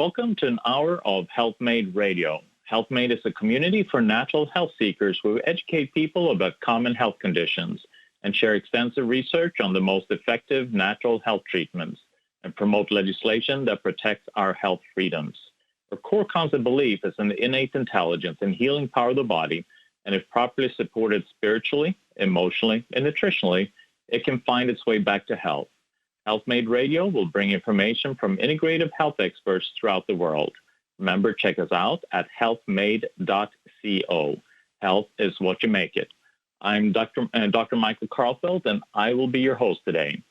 Welcome to an hour of HealthMade Radio. HealthMade is a community for natural health seekers where we educate people about common health conditions and share extensive research on the most effective natural health treatments and promote legislation that protects our health freedoms. Our core concept belief is in the innate intelligence and healing power of the body, and if properly supported spiritually, emotionally, and nutritionally, it can find its way back to health. HealthMade Radio will bring information from integrative health experts throughout the world. Remember, check us out at healthmade.co. Health is what you make it. I'm Dr. Michael Karlfeldt, and I will be your host today.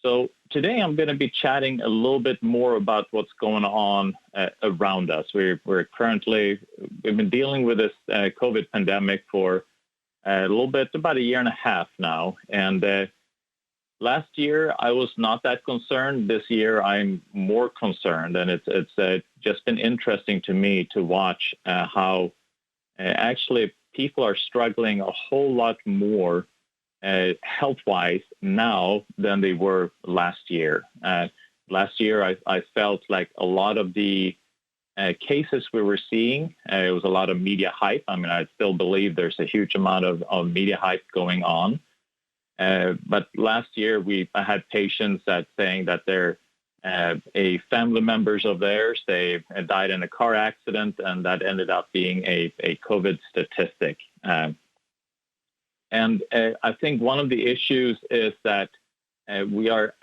So today I'm going to be chatting a little bit more about what's going on around us. We've been dealing with this COVID pandemic for a little bit, about a year and a half now, and last year, I was not that concerned. This year, I'm more concerned, and it's just been interesting to me to watch how actually people are struggling a whole lot more health-wise now than they were last year. Last year, I felt like a lot of the cases we were seeing, it was a lot of media hype. I mean, I still believe there's a huge amount of media hype going on. But last year, I had patients saying that they're a family members of theirs, they died in a car accident, and that ended up being a COVID statistic. And I think one of the issues is that we are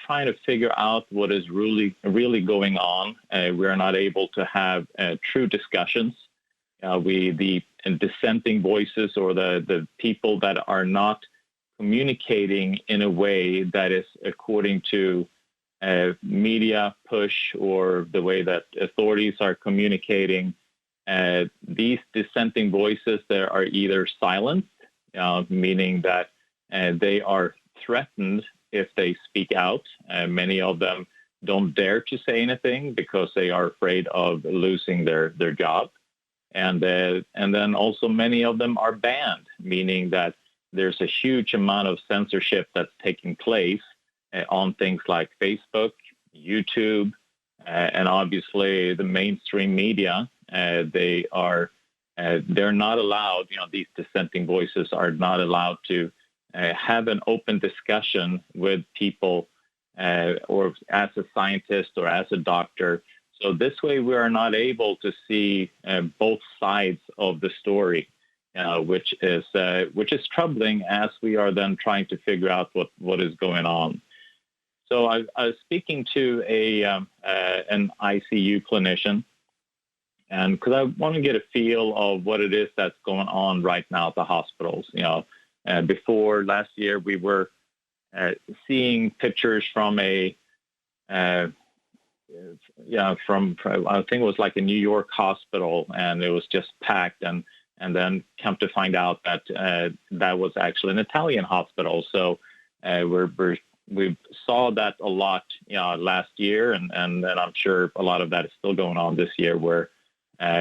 trying to figure out what is really going on, we are not able to have true discussions. The dissenting voices or the people that are not communicating in a way that is according to media push or the way that authorities are communicating. These dissenting voices there are either silenced, meaning that they are threatened if they speak out. Many of them don't dare to say anything because they are afraid of losing their job. And then also many of them are banned, meaning that there's a huge amount of censorship that's taking place on things like Facebook, YouTube, and obviously the mainstream media. They're not allowed, these dissenting voices are not allowed to have an open discussion with people or as a scientist or as a doctor. So this way we are not able to see both sides of the story. Which is troubling as we are then trying to figure out what is going on. So I was speaking to an ICU clinician, and because I want to get a feel of what it is that's going on right now at the hospitals. Before last year, we were seeing pictures from I think it was like a New York hospital, and it was just packed and then come to find out that that was actually an Italian hospital. So we saw that a lot last year, and I'm sure a lot of that is still going on this year, where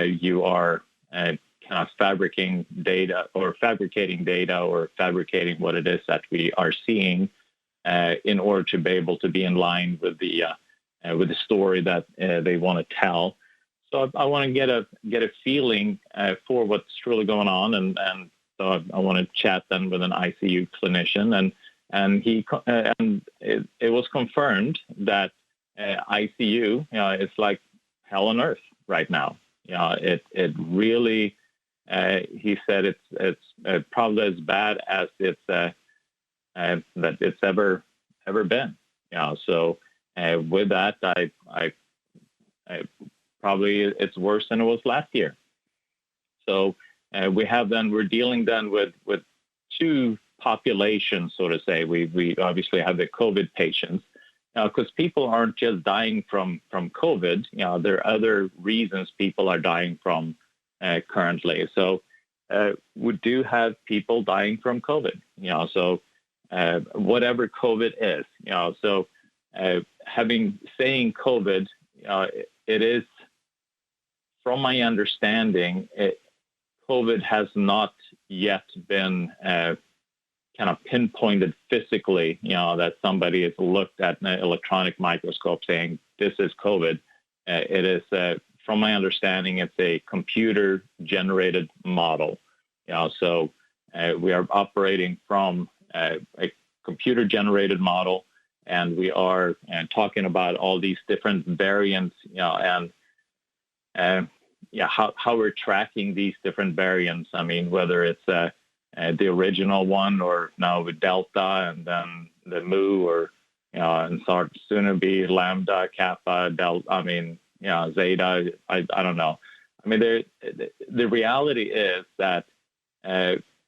you are kind of fabricating data or fabricating what it is that we are seeing in order to be able to be in line with the story that they want to tell. So I want to get a feeling for what's truly going on, and so I want to chat then with an ICU clinician, and it was confirmed that ICU, it's like hell on earth right now. It really, he said it's probably as bad as that it's ever been. So with that, I probably it's worse than it was last year. So we're dealing then with two populations, so to say. We obviously have the COVID patients, because people aren't just dying from COVID. There are other reasons people are dying from currently. So we do have people dying from COVID. So whatever COVID is. So saying COVID, it is. From my understanding, COVID has not yet been kind of pinpointed physically, that somebody has looked at an electronic microscope saying this is COVID. It is, from my understanding, it's a computer-generated model. So we are operating from a computer-generated model, and we are talking about all these different variants, and how we're tracking these different variants. I mean, whether it's the original one, or now with Delta, and then the Mu, or and soon to be Lambda, Kappa, Delta. I mean, Zeta. I don't know. I mean, the reality is that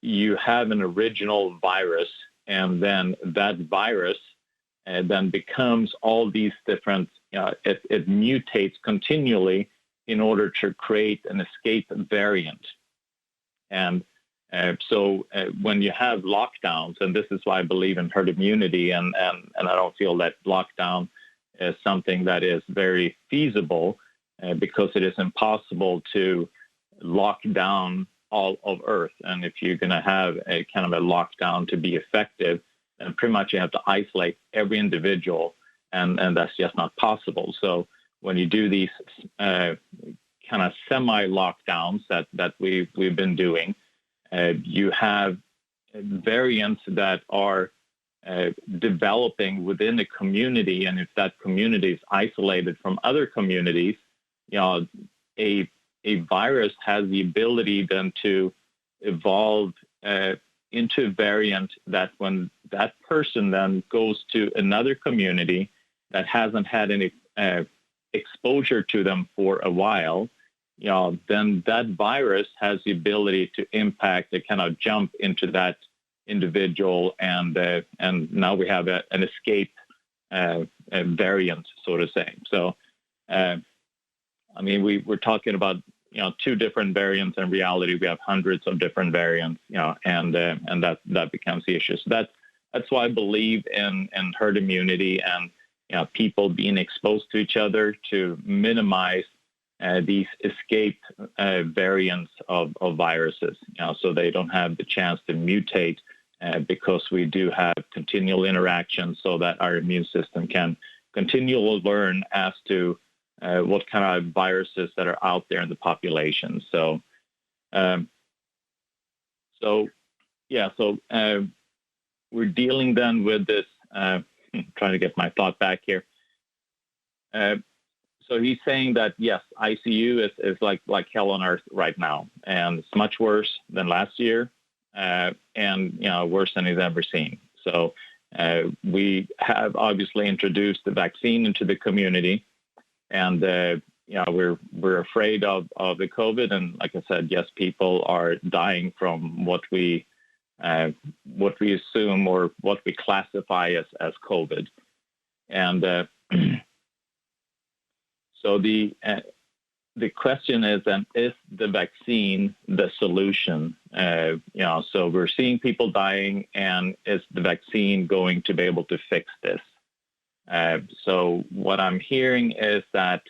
you have an original virus, and then that virus then becomes all these different. It mutates continually in order to create an escape variant. And so when you have lockdowns, and this is why I believe in herd immunity, and I don't feel that lockdown is something that is very feasible, because it is impossible to lock down all of Earth. And if you're going to have a kind of a lockdown to be effective, then pretty much you have to isolate every individual, and that's just not possible. So when you do these kind of semi-lockdowns that we've been doing, you have variants that are developing within the community, and if that community is isolated from other communities, a virus has the ability then to evolve into a variant that when that person then goes to another community that hasn't had any exposure to them for a while, then that virus has the ability to impact, to kind of jump into that individual, and now we have an escape variant, so to say. So, I mean, we're talking about two different variants. In reality, we have hundreds of different variants, and that becomes the issue. So that's why I believe in herd immunity, and people being exposed to each other to minimize these escape variants of viruses, so they don't have the chance to mutate, because we do have continual interaction, so that our immune system can continually learn as to what kind of viruses that are out there in the population. So, we're dealing then with this. Trying to get my thought back here. So he's saying that yes, ICU is like hell on earth right now, and it's much worse than last year, and worse than he's ever seen. So we have obviously introduced the vaccine into the community, and we're afraid of the COVID, and like I said, yes, people are dying from what we assume or what we classify as COVID, and so the question is then, is the vaccine the solution? So we're seeing people dying, and is the vaccine going to be able to fix this? So what I'm hearing is that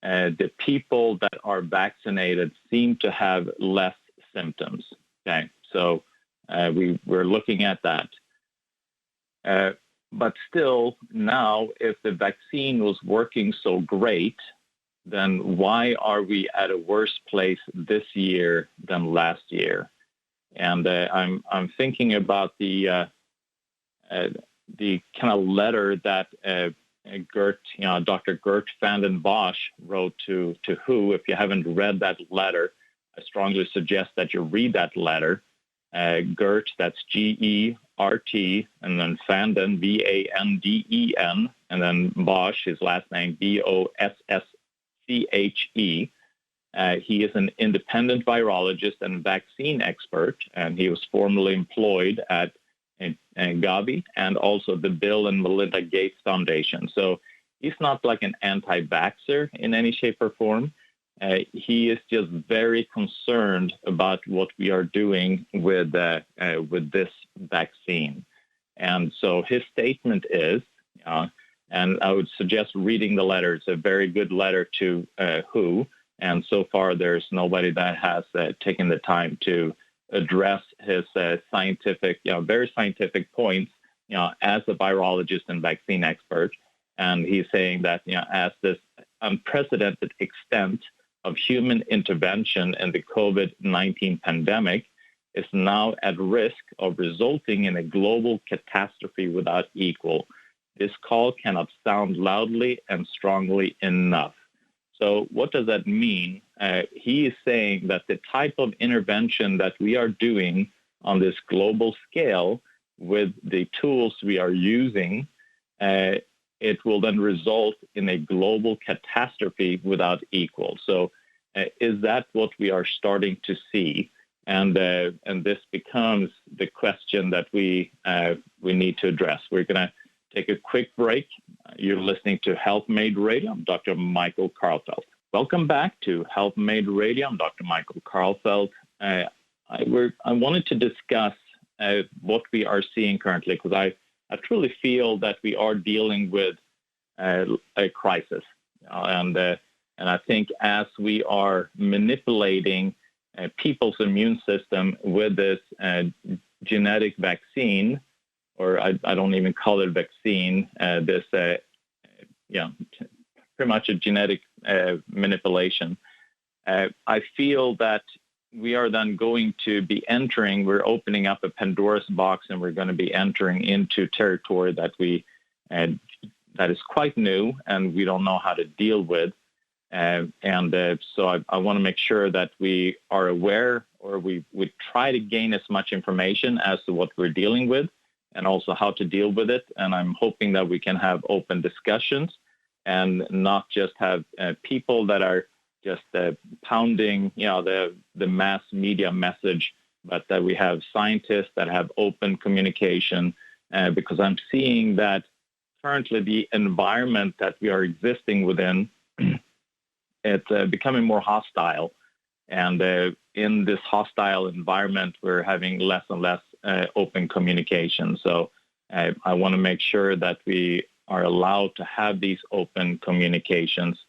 the people that are vaccinated seem to have less symptoms. Okay, so we're looking at that. But still, now, if the vaccine was working so great, then why are we at a worse place this year than last year? And I'm thinking about the kind of letter that Dr. Gert van den Bosch wrote to WHO. If you haven't read that letter, I strongly suggest that you read that letter. Gert, that's G-E-R-T, and then Vanden, V-A-N-D-E-N, and then Bosch, his last name, B-O-S-S-C-H-E. He is an independent virologist and vaccine expert, and he was formerly employed at Gavi and also the Bill and Melinda Gates Foundation. So he's not like an anti-vaxxer in any shape or form. He is just very concerned about what we are doing with this vaccine. And so his statement is, and I would suggest reading the letter. It's a very good letter to WHO. And so far, there's nobody that has taken the time to address his scientific, very scientific points, as a virologist and vaccine expert. And he's saying that, as this unprecedented extent of human intervention in the COVID-19 pandemic is now at risk of resulting in a global catastrophe without equal. This call cannot sound loudly and strongly enough. So what does that mean? He is saying that the type of intervention that we are doing on this global scale with the tools we are using, it will then result in a global catastrophe without equal. So is that what we are starting to see? And this becomes the question that we need to address. We're going to take a quick break. You're listening to Health Made Radio. I'm Dr. Michael Karlfeldt. Welcome back to Health Made Radio. I'm Dr. Michael Karlfeldt. I wanted to discuss what we are seeing currently, because I truly feel that we are dealing with a crisis. And I think as we are manipulating people's immune system with this genetic vaccine, or I don't even call it vaccine, pretty much a genetic manipulation. I feel that we are then going to be we're opening up a Pandora's box, and we're going to be entering into territory that that is quite new, and we don't know how to deal with. So I want to make sure that we are aware, or we try to gain as much information as to what we're dealing with, and also how to deal with it. And I'm hoping that we can have open discussions and not just have people that are just pounding, the mass media message, but that we have scientists that have open communication, because I'm seeing that currently the environment that we are existing within, it's becoming more hostile. And in this hostile environment, we're having less and less open communication. So I want to make sure that we are allowed to have these open communications.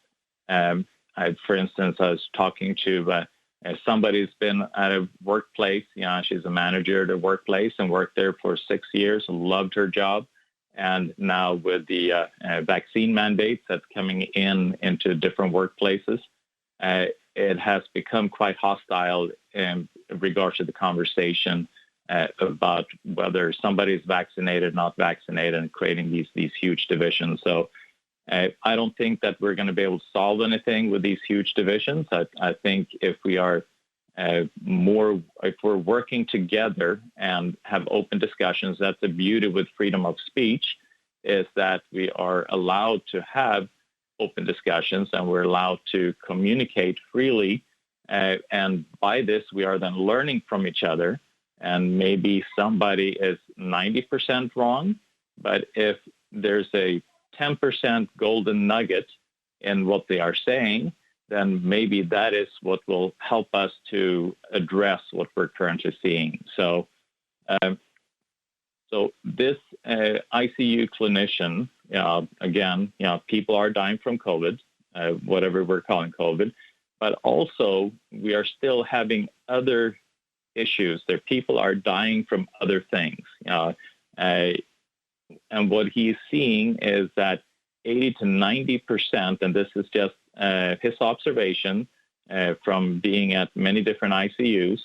For instance, I was talking to somebody who's been at a workplace. She's a manager at a workplace and worked there for 6 years, loved her job. And now with the vaccine mandates that's coming into different workplaces, it has become quite hostile in regards to the conversation about whether somebody is vaccinated, not vaccinated, and creating these huge divisions. So I don't think that we're going to be able to solve anything with these huge divisions. I think if we are if we're working together and have open discussions, that's the beauty with freedom of speech, is that we are allowed to have open discussions and we're allowed to communicate freely. And by this, we are then learning from each other. And maybe somebody is 90% wrong, but if there's a 10% golden nugget in what they are saying, then maybe that is what will help us to address what we're currently seeing. So this ICU clinician, again, people are dying from COVID, whatever we're calling COVID, but also we are still having other issues. People are dying from other things. And what he's seeing is that 80 to 90%, and this is just his observation from being at many different ICUs,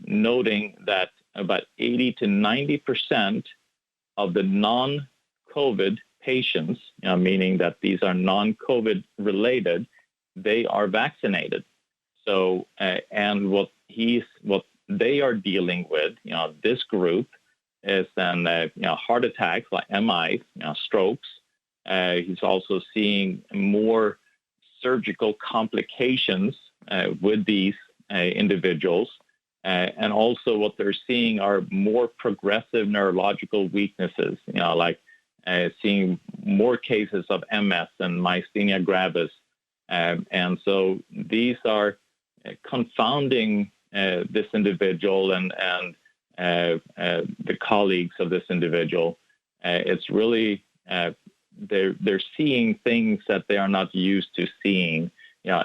noting that about 80 to 90% of the non-COVID patients, meaning that these are non-COVID related, they are vaccinated. So, and what they are dealing with, this group is then, heart attacks like MIs, strokes. He's also seeing more surgical complications with these individuals. And also what they're seeing are more progressive neurological weaknesses, like seeing more cases of MS and myasthenia gravis. And so these are confounding this individual and the colleagues of this individual. It's really, they're seeing things that they are not used to seeing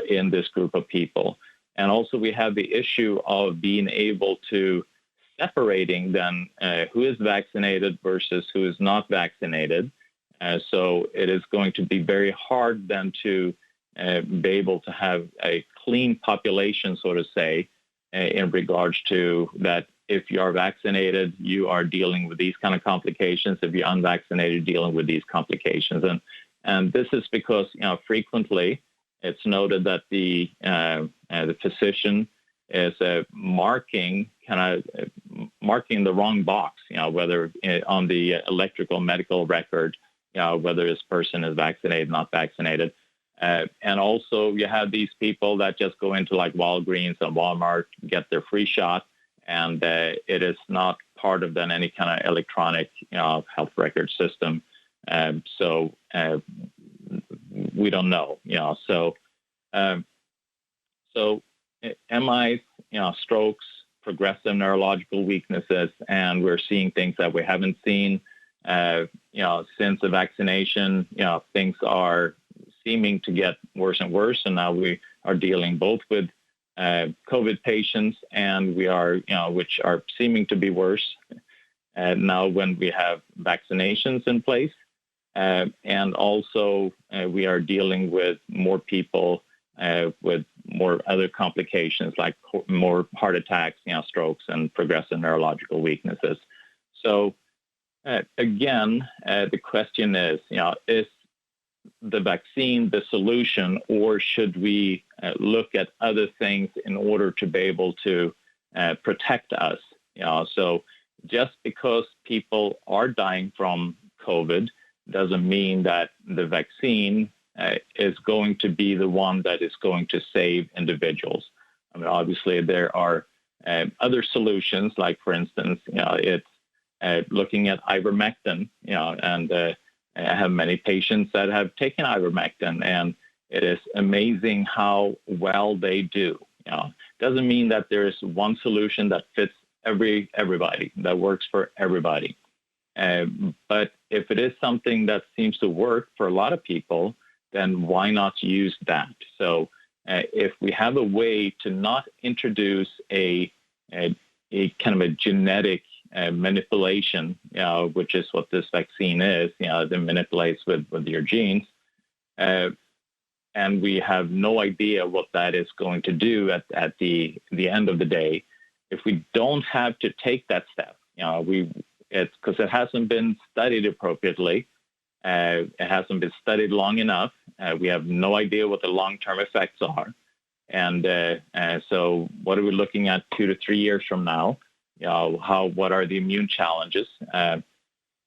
in this group of people. And also we have the issue of being able to separating then who is vaccinated versus who is not vaccinated. So it is going to be very hard then to be able to have a clean population, so to say, in regards to that. If you are vaccinated, you are dealing with these kind of complications. If you're unvaccinated, dealing with these complications. And this is because, frequently it's noted that the physician is marking the wrong box, whether on the electrical medical record, whether this person is vaccinated, not vaccinated. And also you have these people that just go into like Walgreens and Walmart, get their free shot, and it is not part of then any kind of electronic, health record system. So we don't know, So MIs, strokes, progressive neurological weaknesses, and we're seeing things that we haven't seen, since the vaccination. Things are seeming to get worse and worse, and now we are dealing both with COVID patients, and we are, which are seeming to be worse now when we have vaccinations in place, and also we are dealing with more people with more other complications like more heart attacks, strokes, and progressive neurological weaknesses. So again, the question is the vaccine the solution, or should we look at other things in order to be able to protect us? So just because people are dying from COVID doesn't mean that the vaccine is going to be the one that is going to save individuals. I mean, obviously there are other solutions, like for instance, it's looking at Ibmecn, and I have many patients that have taken Ibmecn, and it is amazing how well they do. Doesn't mean that there is one solution that fits everybody, that works for everybody. But if it is something that seems to work for a lot of people, then why not use that? So if we have a way to not introduce a kind of a genetic manipulation, which is what this vaccine is, that manipulates with your genes, and we have no idea what that is going to do at the end of the day. If we don't have to take that step, it's because it hasn't been studied appropriately. It hasn't been studied long enough. We have no idea what the long-term effects are. And so what are we looking at 2 to 3 years from now? What are the immune challenges?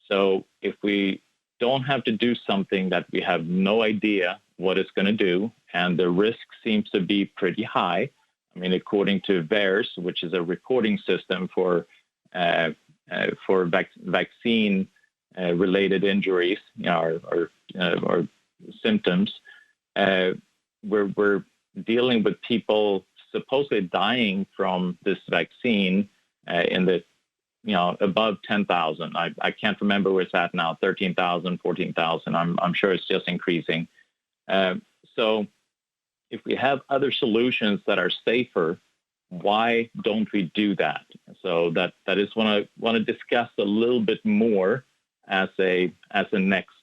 So if we don't have to do something that we have no idea what it's going to do, and the risk seems to be pretty high. I mean, according to VAERS, which is a reporting system for vaccine related injuries, or symptoms, we're dealing with people supposedly dying from this vaccine in the above 10,000. I can't remember where it's at now, 13,000, 14,000. I'm sure it's just increasing. So if we have other solutions that are safer, why don't we do that? So that is what I want to discuss a little bit more as a next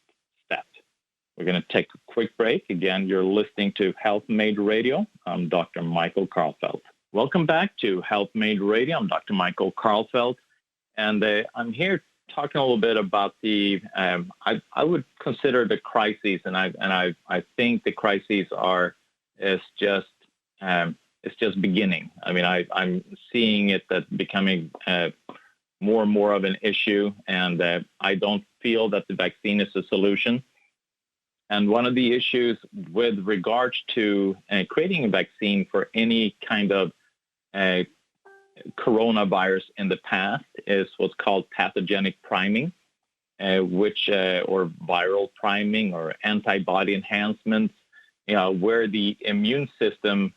step. We're going to take a quick break. Again, you're listening to Health Made Radio. I'm Dr. Michael Karlfeldt. Welcome back to Health Made Radio. I'm Dr. Michael Karlfeldt, and I'm here talking a little bit about the I would consider the crises, and I think the crises is just beginning. I mean, I'm seeing it that becoming more and more of an issue, and I don't feel that the vaccine is a solution. And one of the issues with regards to creating a vaccine for any kind of coronavirus in the past is what's called pathogenic priming, which or viral priming or antibody enhancements, where the immune system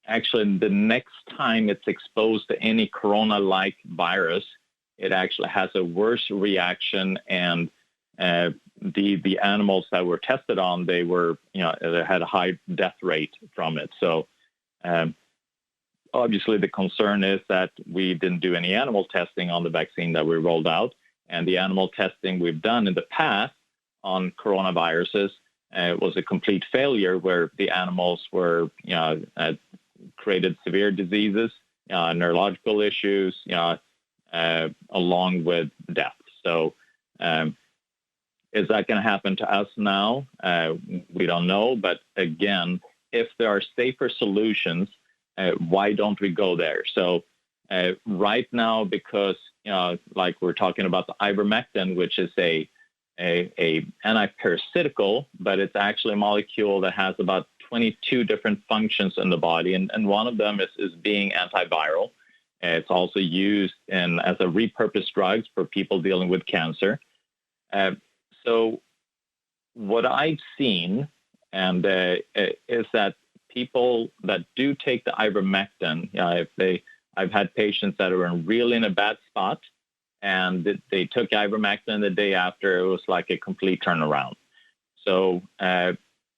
actually the next time it's exposed to any corona-like virus, it actually has a worse reaction, and the animals that were tested on, they had a high death rate from it. So obviously the concern is that we didn't do any animal testing on the vaccine that we rolled out. And the animal testing we've done in the past on coronaviruses was a complete failure, where the animals were, created severe diseases, neurological issues, along with death. So is that going to happen to us now? We don't know. But again, if there are safer solutions, why don't we go there? So right now, because, like we're talking about the ivermectin, which is a antiparasitical, but it's actually a molecule that has about 22 different functions in the body, and one of them is being antiviral. It's also used as a repurposed drug for people dealing with cancer. So what I've seen is that people that do take the ivermectin, I've had patients that are really in a bad spot, and they took ivermectin the day after. It was like a complete turnaround. So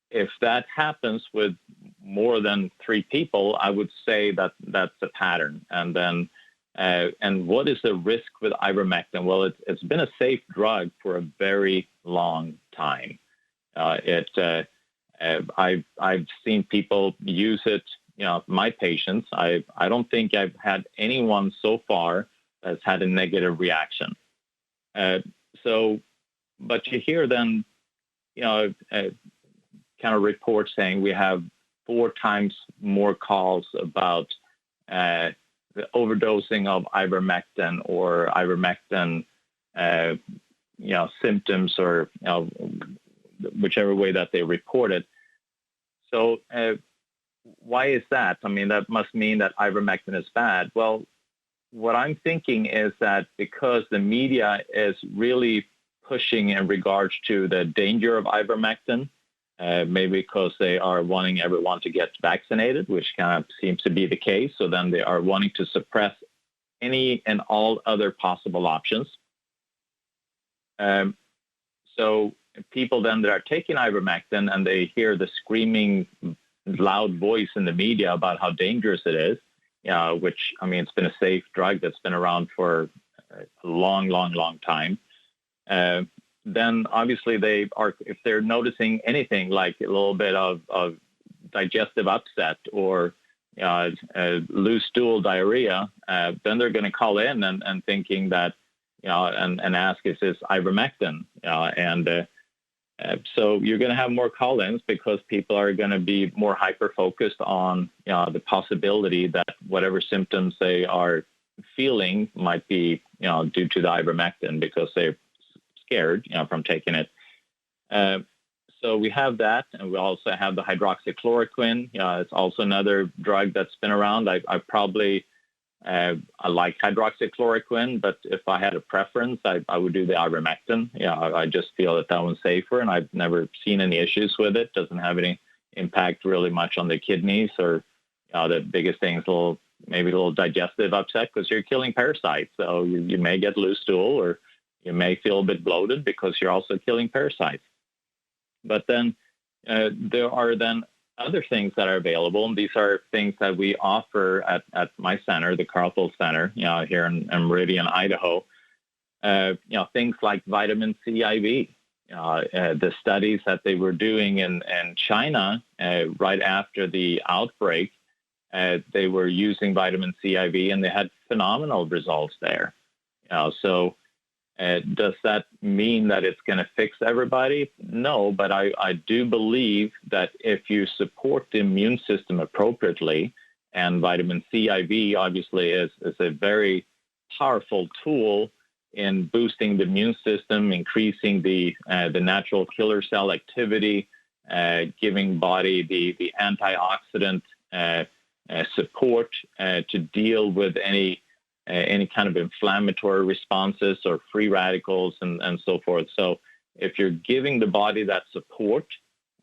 if that happens with more than 3 people, I would say that that's a pattern. And then, and what is the risk with ivermectin? Well, it's been a safe drug for a very long time. I've seen people use it. My patients. I don't think I've had anyone so far that's had a negative reaction. But you hear then, kind of reports saying we have 4 times more calls about the overdosing of ivermectin or ivermectin, symptoms, or whichever way that they report it. So why is that? I mean, that must mean that ivermectin is bad. Well, what I'm thinking is that because the media is really pushing in regards to the danger of ivermectin, maybe because they are wanting everyone to get vaccinated, which kind of seems to be the case. So then they are wanting to suppress any and all other possible options. So people then that are taking ivermectin and they hear the screaming loud voice in the media about how dangerous it is, which, I mean, it's been a safe drug that's been around for a long, long, long time. Then obviously they are, if they're noticing anything like a little bit of digestive upset or loose stool diarrhea, then they're going to call in and thinking that, and ask, is this ivermectin? So you're going to have more call-ins because people are going to be more hyper-focused on the possibility that whatever symptoms they are feeling might be due to the ivermectin because they're scared from taking it. So we have that, and we also have the hydroxychloroquine. It's also another drug that's been around. I like hydroxychloroquine, but if I had a preference, I would do the ivermectin. I just feel that one's safer, and I've never seen any issues with it. Doesn't have any impact really much on the kidneys, or the biggest thing is maybe a little digestive upset because you're killing parasites. So you may get loose stool, or you may feel a bit bloated because you're also killing parasites. But then there are then other things that are available, and these are things that we offer at my center, the Karlfeldt Center, here in Meridian, Idaho. Things like vitamin C IV. The studies that they were doing in China right after the outbreak, they were using vitamin C IV, and they had phenomenal results there. So does that mean that it's going to fix everybody? No, but I do believe that if you support the immune system appropriately, and vitamin C IV obviously is a very powerful tool in boosting the immune system, increasing the natural killer cell activity, giving body the antioxidant support to deal with any kind of inflammatory responses or free radicals and so forth. So if you're giving the body that support,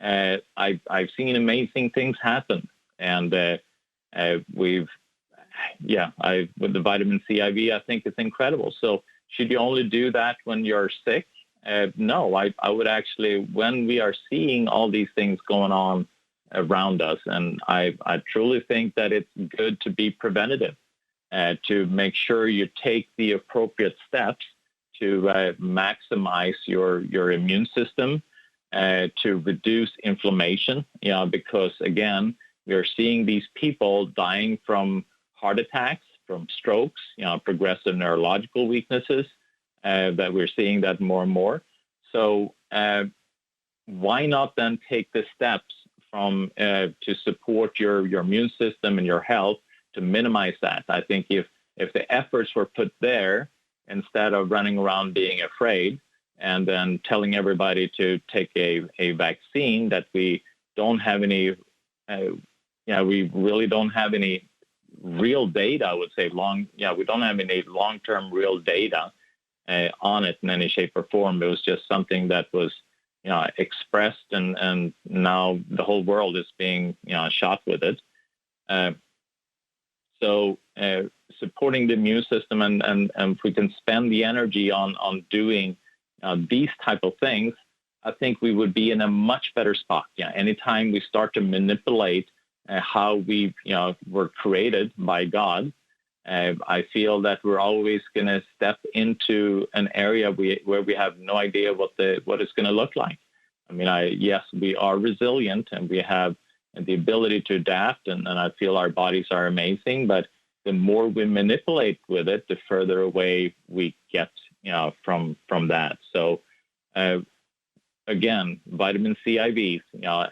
I've seen amazing things happen. And with the vitamin C IV, I think it's incredible. So should you only do that when you're sick? No, I would actually, when we are seeing all these things going on around us, and I truly think that it's good to be preventative. To make sure you take the appropriate steps to maximize your immune system, to reduce inflammation, because again, we are seeing these people dying from heart attacks, from strokes, progressive neurological weaknesses, that we're seeing that more and more. So why not then take the steps from to support your immune system and your health to minimize that? I think if the efforts were put there, instead of running around being afraid and then telling everybody to take a vaccine that we don't have any, we really don't have any real data, I would say we don't have any long-term real data on it in any shape or form. It was just something that was, expressed, and now the whole world is being, shot with it. So supporting the immune system, and if we can spend the energy on doing these type of things, I think we would be in a much better spot. Anytime we start to manipulate how we were created by God, I feel that we're always going to step into an area where we have no idea what it's going to look like. I mean, yes, we are resilient and we have the ability to adapt, and I feel our bodies are amazing. But the more we manipulate with it, the further away we get, from that. So, again, vitamin C IVs,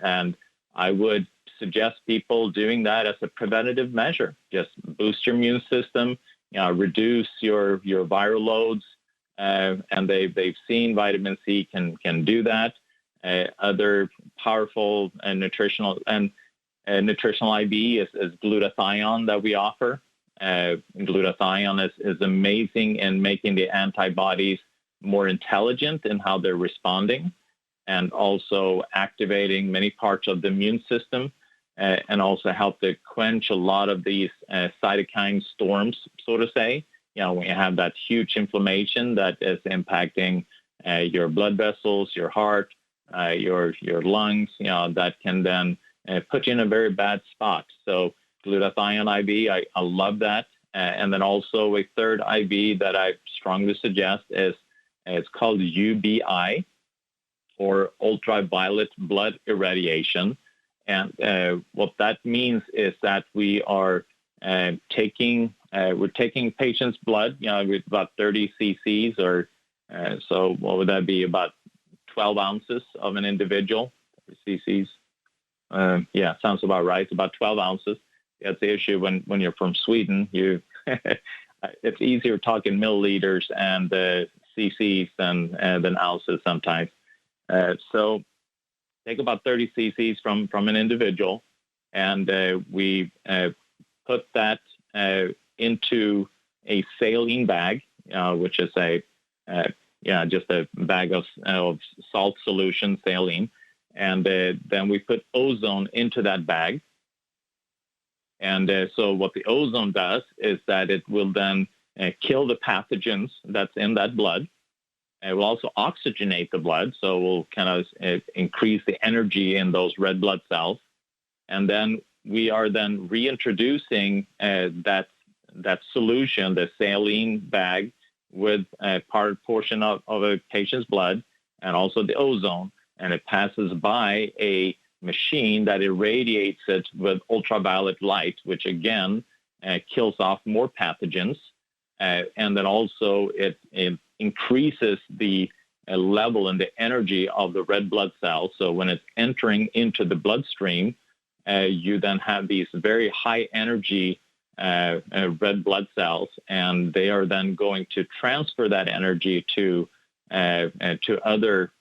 and I would suggest people doing that as a preventative measure. Just boost your immune system, reduce your viral loads, and they've seen vitamin C can do that. Other powerful and nutritional IV is glutathione that we offer. Glutathione is amazing in making the antibodies more intelligent in how they're responding, and also activating many parts of the immune system, and also help to quench a lot of these cytokine storms, so to say. When you have that huge inflammation that is impacting your blood vessels, your heart, your lungs, that can then put you in a very bad spot. So glutathione IV, I love that. And then also a third IV that I strongly suggest is, it's called UBI, or ultraviolet blood irradiation. And what that means is that we are taking patients' blood, with about 30 cc's, or so what would that be, about 12 ounces of an individual, cc's. Sounds about right, about 12 ounces. That's the issue when you're from Sweden. It's easier talking milliliters and cc's than ounces sometimes. So take about 30 cc's from an individual, and we put that into a saline bag, which is just a bag of salt solution, saline, and then we put ozone into that bag. And so what the ozone does is that it will then kill the pathogens that's in that blood. It will also oxygenate the blood, so it will kind of increase the energy in those red blood cells. And then we are then reintroducing that solution, the saline bag, with a portion of a patient's blood, and also the ozone, and it passes by a machine that irradiates it with ultraviolet light, which again kills off more pathogens, and then also it increases the level and the energy of the red blood cells. So when it's entering into the bloodstream, you then have these very high energy red blood cells, and they are then going to transfer that energy to other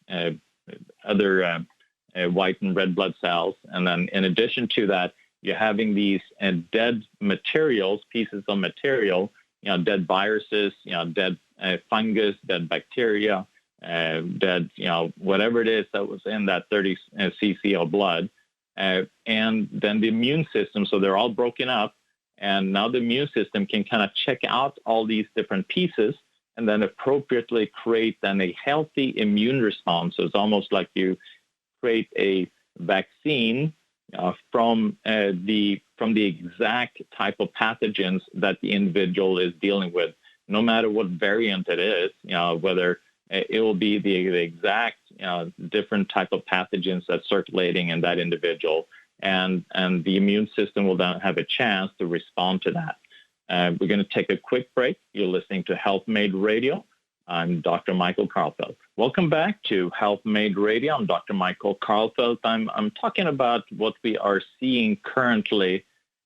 white and red blood cells. And then in addition to that, you're having these dead materials, pieces of material, dead viruses, dead fungus, dead bacteria, dead, whatever it is that was in that 30 cc of blood. And then the immune system, so they're all broken up. And now the immune system can kind of check out all these different pieces and then appropriately create then a healthy immune response. So it's almost like you create a vaccine from the exact type of pathogens that the individual is dealing with. no matter what variant it is, whether it will be the exact different type of pathogens that's circulating in that individual, and the immune system will then have a chance to respond to that. We're going to take a quick break. You're listening to Health Made Radio. I'm Dr. Michael Karlfeldt. Welcome back to Health Made Radio. I'm Dr. Michael Karlfeldt. I'm talking about what we are seeing currently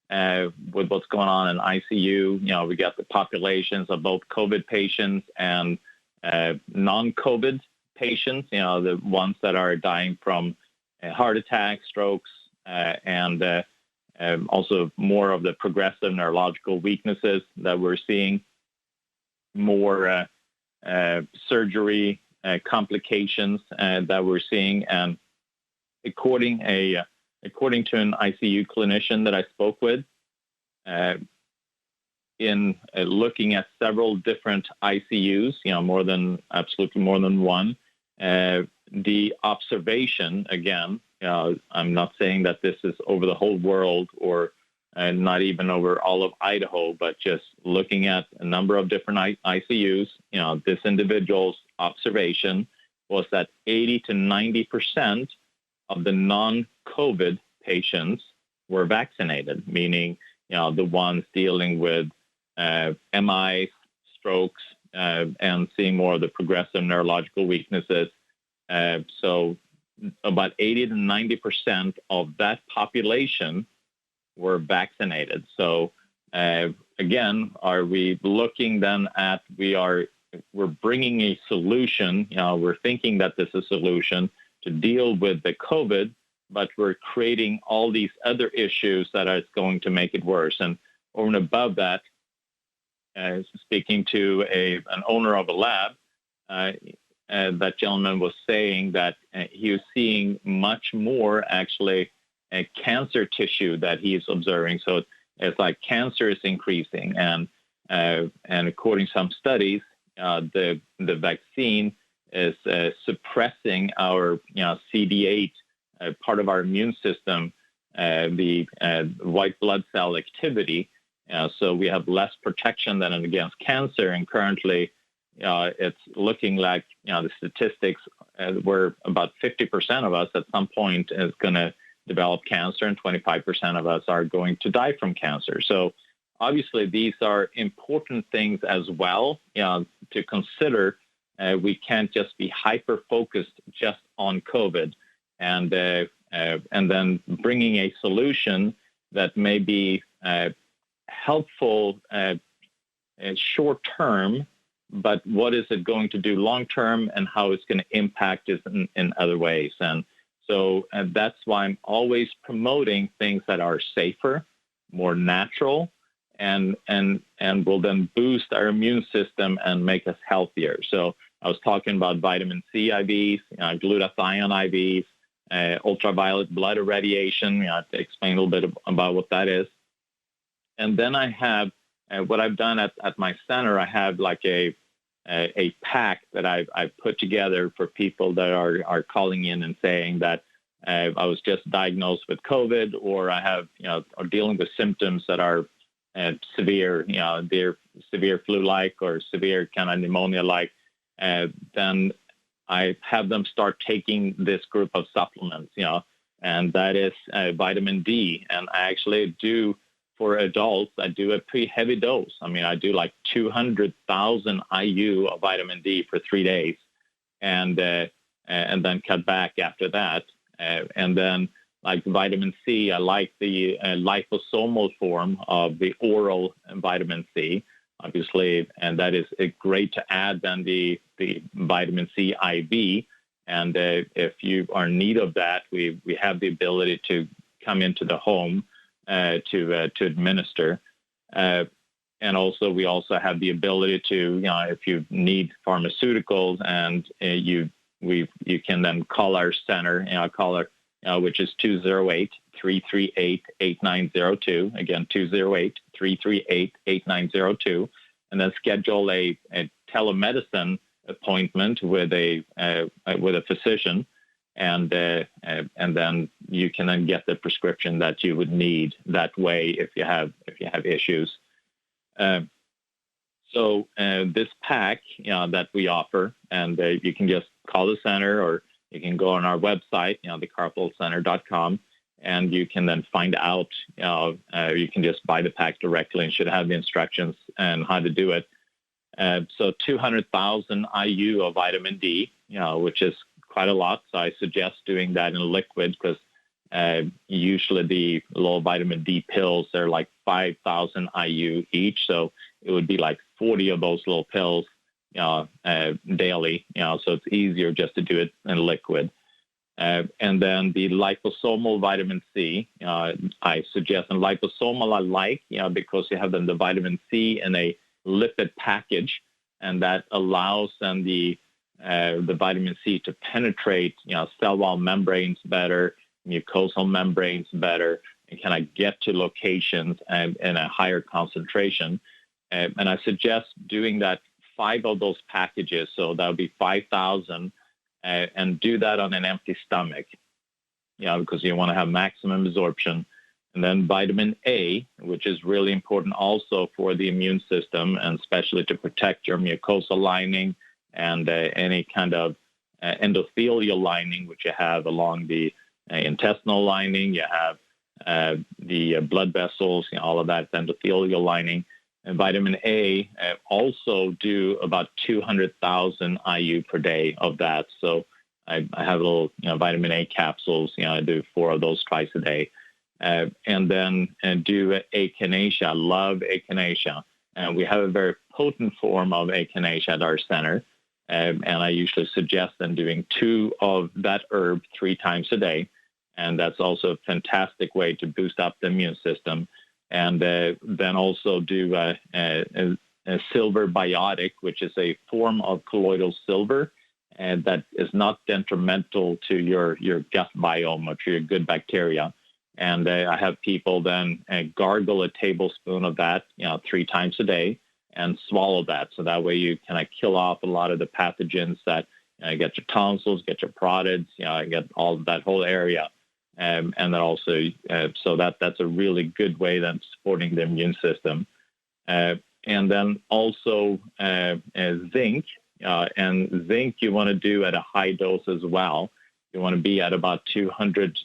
with what's going on in ICU. We got the populations of both COVID patients and non-COVID patients, the ones that are dying from heart attacks, strokes, and also more of the progressive neurological weaknesses that we're seeing, more surgery complications that we're seeing. And according to an ICU clinician that I spoke with, in looking at several different ICUs, absolutely more than one, the observation, again, I'm not saying that this is over the whole world or not even over all of Idaho, but just looking at a number of different ICUs, this individual's observation was that 80 to 90% of the non-COVID patients were vaccinated, meaning, the ones dealing with MIs, strokes, and seeing more of the progressive neurological weaknesses. So about 80 to 90% of that population were vaccinated. So again, are we looking then at we're bringing a solution, we're thinking that this is a solution to deal with the COVID, but we're creating all these other issues that are going to make it worse. And over and above that, speaking to an owner of a lab, that gentleman was saying that he was seeing much more actually cancer tissue that he's observing. So it's like cancer is increasing, and according to some studies, the vaccine is suppressing our CD8 part of our immune system, the white blood cell activity. So we have less protection than against cancer, and currently it's looking like the statistics where about 50% of us at some point is going to develop cancer, and 25% of us are going to die from cancer. So obviously these are important things as well to consider. We can't just be hyper-focused just on COVID, and then bringing a solution that may be helpful short-term, but what is it going to do long-term, and how it's going to impact us in other ways. And so that's why I'm always promoting things that are safer, more natural, and will then boost our immune system and make us healthier. So I was talking about vitamin C IVs, glutathione IVs, ultraviolet blood irradiation. To explain a little bit about what that is. And then I have what I've done at my center. I have like a pack that I've put together for people that are calling in and saying that I was just diagnosed with COVID, or I have, are dealing with symptoms that are severe, they're severe flu-like or severe kind of pneumonia-like. Then I have them start taking this group of supplements, and that is vitamin D. And I actually do, for adults, I do a pretty heavy dose. I mean, I do like 200,000 IU of vitamin D for 3 days, and then cut back after that. And then, like vitamin C, I like the liposomal form of the oral vitamin C, obviously, and that is great to add then the vitamin C IV. And if you are in need of that, we have the ability to come into the home to administer. And also, we also have the ability to, if you need pharmaceuticals, and you can then call our center, which is 208-338-8902. Again, 208-338-8902, and then schedule a telemedicine appointment with a physician, and then you can then get the prescription that you would need that way if you have issues. So this pack that we offer, and you can just call the center, or you can go on our website, the Karlfeldtcenter.com, and you can then find out, you can just buy the pack directly and should have the instructions and how to do it. So 200,000 IU of vitamin D, which is quite a lot. So I suggest doing that in liquid, because usually the low vitamin D pills, they're like 5,000 IU each. So it would be like 40 of those little pills daily. So it's easier just to do it in liquid. And then the liposomal vitamin C, I suggest. And liposomal I like, because you have the vitamin C in a lipid package, and that allows then the vitamin C to penetrate, cell wall membranes better, mucosal membranes better, and kind of get to locations and in a higher concentration. And I suggest doing that 5 of those packages, so that would be 5,000, and do that on an empty stomach, because you want to have maximum absorption. And then vitamin A, which is really important also for the immune system, and especially to protect your mucosal lining and any kind of endothelial lining, which you have along the intestinal lining. You have the blood vessels, all of that endothelial lining. And vitamin A also do about 200,000 IU per day of that. So I have little vitamin A capsules. I do 4 of those twice a day. And then do echinacea. I love echinacea. And we have a very potent form of echinacea at our center. And I usually suggest then doing 2 of that herb 3 times a day. And that's also a fantastic way to boost up the immune system. And then also do a silver biotic, which is a form of colloidal silver, and that is not detrimental to your gut biome or to your good bacteria. And I have people then gargle a tablespoon of that, 3 times a day, and swallow that. So that way you kind of kill off a lot of the pathogens that get your tonsils, get your parotids, get all that whole area. And then also, so that's a really good way then supporting the immune system. And then also zinc. And zinc you want to do at a high dose as well. You want to be at about 200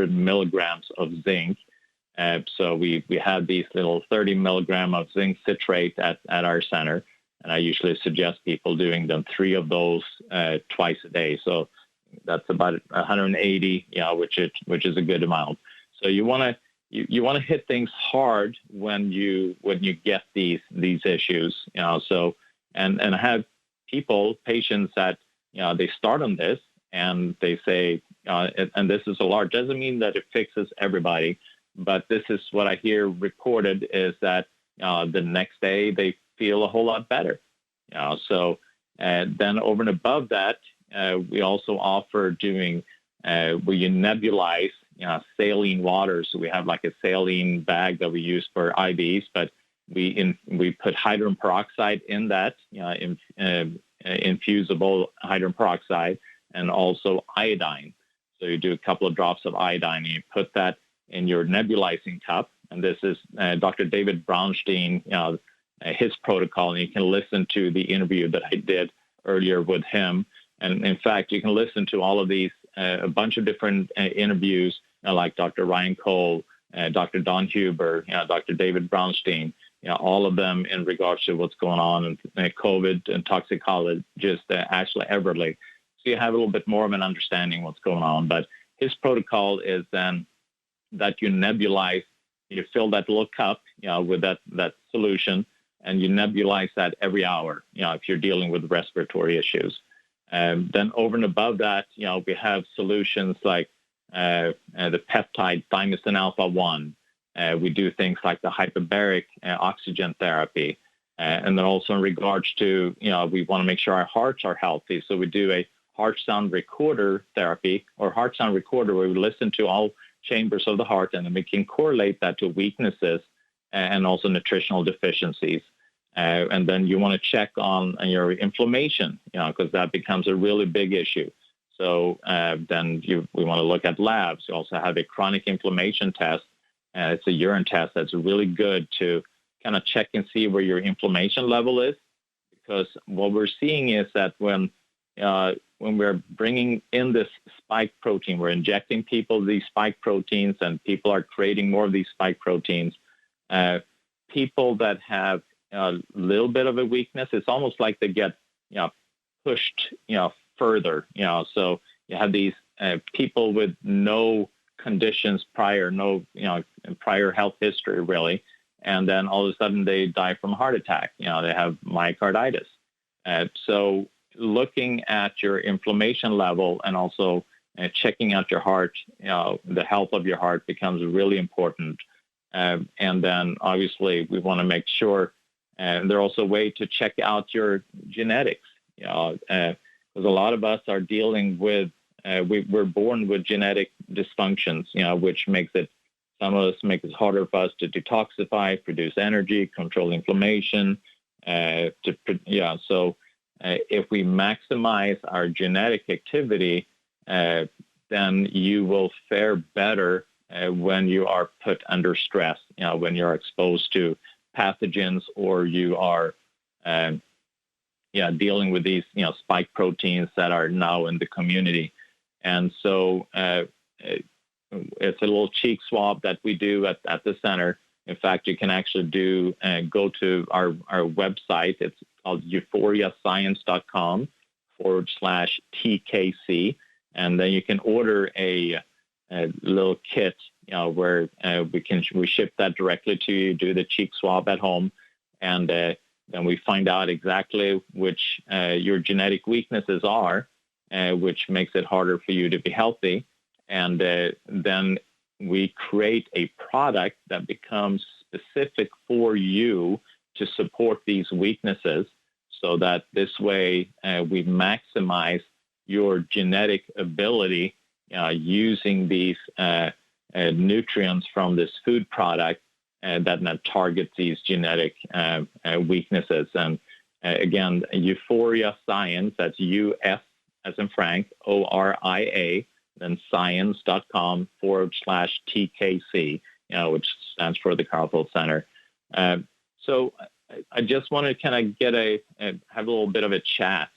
milligrams of zinc. So we have these little 30 milligram of zinc citrate at our center. And I usually suggest people doing them 3 of those twice a day. So that's about 180, which is a good amount. So you want to hit things hard when you get these issues. So and I have patients that they start on this and they say, and this is a large. Doesn't mean that it fixes everybody, but this is what I hear reported is that the next day they feel a whole lot better. So then over and above that. We also offer doing where you nebulize saline water. So we have like a saline bag that we use for IVs, but we put hydrogen peroxide in that, infusible hydrogen peroxide, and also iodine. So you do a couple of drops of iodine, and you put that in your nebulizing cup. And this is Dr. David Brownstein, his protocol, and you can listen to the interview that I did earlier with him. And in fact, you can listen to all of these, a bunch of different interviews, like Dr. Ryan Cole, Dr. Don Huber, Dr. David Brownstein, all of them in regards to what's going on in COVID and toxicologist Ashley Everly. So you have a little bit more of an understanding what's going on. But his protocol is then that you nebulize, you fill that little cup, with that solution, and you nebulize that every hour, if you're dealing with respiratory issues. Then over and above that, we have solutions like the peptide thymosin alpha-1. We do things like the hyperbaric oxygen therapy. And then also in regards to, we want to make sure our hearts are healthy. So we do a heart sound recorder therapy, or heart sound recorder, where we listen to all chambers of the heart, and then we can correlate that to weaknesses and also nutritional deficiencies. And then you want to check on your inflammation, because that becomes a really big issue. So then we want to look at labs. You also have a chronic inflammation test. It's a urine test that's really good to kind of check and see where your inflammation level is, because what we're seeing is that when we're bringing in this spike protein, we're injecting people these spike proteins, and people are creating more of these spike proteins. People that have a little bit of a weakness, it's almost like they get pushed further. So you have these people with no conditions prior, no prior health history really, and then all of a sudden they die from a heart attack. They have myocarditis. So looking at your inflammation level and also checking out your heart, the health of your heart becomes really important. And then obviously we want to make sure, and there's also a way to check out your genetics, because a lot of us are dealing with, we're born with genetic dysfunctions, which makes it, some of us make it harder for us to detoxify, produce energy, control inflammation. So if we maximize our genetic activity, then you will fare better when you are put under stress, when you're exposed to pathogens, or you are dealing with these spike proteins that are now in the community. And so it's a little cheek swab that we do at the center. In fact, you can actually go to our website. It's called euphoriascience.com/TKC. And then you can order a little kit, where we ship that directly to you, do the cheek swab at home, and then we find out exactly which your genetic weaknesses are, which makes it harder for you to be healthy. And then we create a product that becomes specific for you to support these weaknesses, so that this way we maximize your genetic ability using these nutrients from this food product that targets these genetic weaknesses. And again, Euphoria Science, that's US as in Frank, ORIA, then science.com/TKC, which stands for the Karlfeldt Center. So I just want to kind of have a little bit of a chat,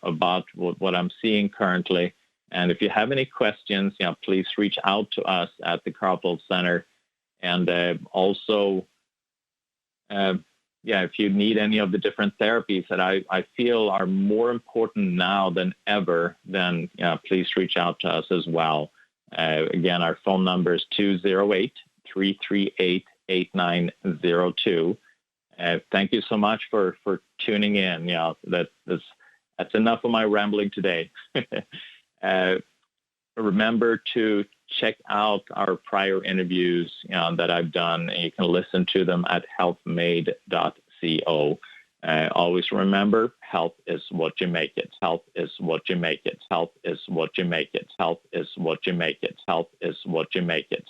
about what I'm seeing currently. And if you have any questions, please reach out to us at the Karlfeldt Center. And also, if you need any of the different therapies that I feel are more important now than ever, then please reach out to us as well. Again, our phone number is 208-338-8902. Thank you so much for tuning in. That's enough of my rambling today. Remember to check out our prior interviews that I've done, and you can listen to them at healthmade.co. Always remember, health is what you make it. Health is what you make it. Health is what you make it. Health is what you make it. Health is what you make it.